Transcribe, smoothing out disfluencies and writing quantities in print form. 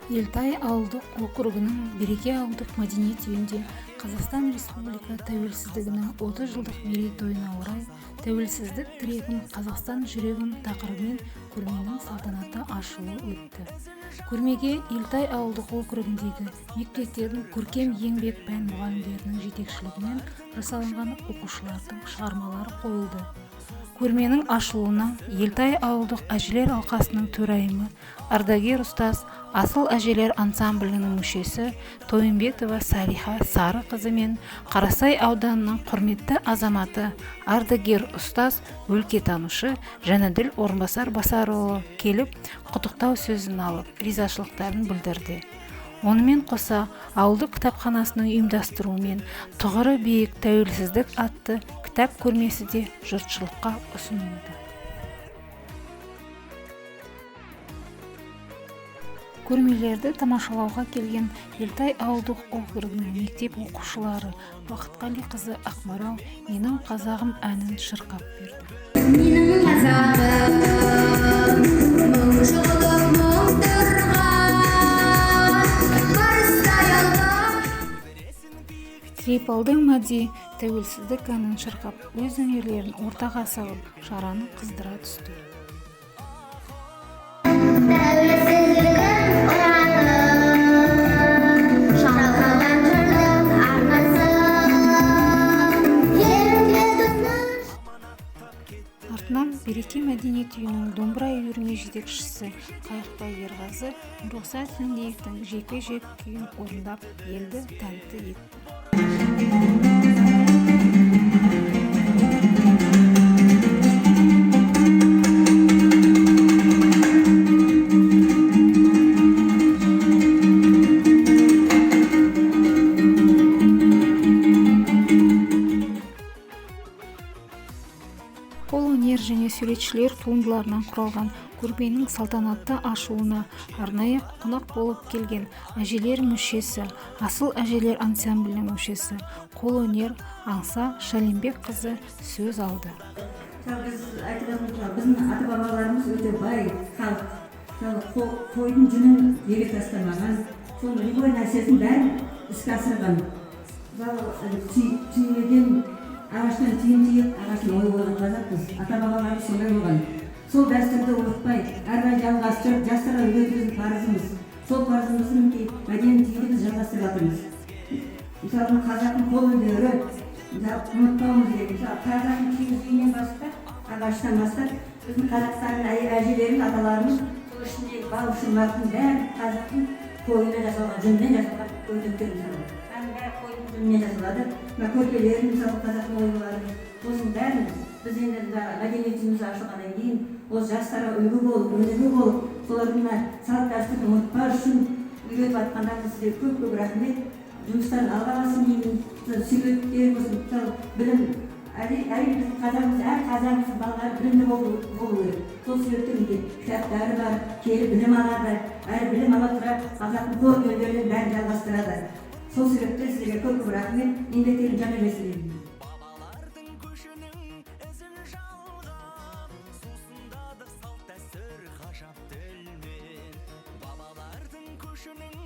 Елтай ауылдық округінің Береке ауылдық мәдениет үйінде Қазақстан Республика тәуелсіздігінің 30 жылдық мерейтойына орай «Тәуелсіздік тірегім, Қазақстан жүрегім» тақырыбымен көрменің салтанатты ашылуы өтті. Көрмеге Елтай ауылдық округіндегі мектептердің көркем еңбек пән мұғалімдерінің жетекшілігімен жасалынған оқушылардың шығармалары қойылды. Көрменің ашылуына Елтай ауылдық әжелер алқасының төрайымы, ардагер ұстаз, Асыл әжелер ансамблінің мүшесі Тойымбетова Салиха Сарықызы мен Қарасай ауданының құрметті азаматы, ардагер ұстаз, өлкетанушы Жәнәділ Орынбасар Басарұлы келіп, құттықтау сөзін алып, ризашылықтарын білдірді. Онымен қоса, ауылдық кітапханасының ұйымдастыруымен «Тұғыры биік тәуелсіздік» атты кітап көрмесі де жұртшылыққа ұсынылды. Көрмелерді тамашалауға келген Елтай ауылдық округінің мектеп оқушылары Бақытқали қызы Ақмарал «Менің қазағым» әнін шырқап берді. Менің қазағым, мың жылдық мұңдырған, барыстай алға. Сейпалдың Мәди тәуелсіздік әнін шырқап, өз өнерлерін ортаға салып, шараны қыздыра түсті. Артынан Береке мәдениет үйінің домбыра үйірме жетекшісі Қайықбай Ерғазы Нұрғиса Тілендиевтің жекпе-жек күйін орындап, елді тәнті етті. Қолөнер және суретшілер туындыларынан құралған көрменің салтанатты ашылуына арнайы қонақ болып келген әжелер мүшесі, Асыл әжелер ансамблінің мүшесі, қолөнер Аңса Шалимбек қызы сөз алды. Біздің ата-бабаларымыз өте бай халық. Қойдың жүнін еге тастамаған, сол любой нәрсесін бәрін іске асырған. Түймеден ағаштан түйін түйіп, ағаштан ой болған қазақпыз. Ата-бабаларымыз солай болған. Сол дәстүрді ұмытпай, әрбір жалғастырып, жастарға үйретуіміз парызымыз. Сол парызымыздың мәдениетті біз жалғастырып жатырмыз. Мысалы, қазақтың қолөнері ұмытпауымыз керек. Қазақтың киіз үйінен бастап, ағаштан бастап, біздің қазақтардың әжелеріміз, аталарымыз сол ішіндегі бал шырмақтың бәрі қазақтың қойына жасалған, жүннен жасалған көйлектер мысалы. Қойдың жүнінен жасалады. Көрпелерін, мысалы, қазақтың оюлары, осының бәрін біз енді мәдениетіміз ашылғаннан кейін, ол жастарға үлгі болып, өнеге болып, солардың салт дәстүрін ұмытпау үшін үйретіп жатқандарыңыз сіздерге көп рахмет. Жұмыстарын алға бассын деймін. Сүйреткен болсын, мысалы, білім, әрине біздің қазағымыз, әр қазағымыздың балалары білімді болу керек. Сол себептен кітаптары бар, келіп білім алады, әрі білім ала тұра қазақтың көркемдерін бәрін жалғастырады. Сол себепті сіздерге көп рахмет, еңбектерін жана берсін. Бабалардың көшінің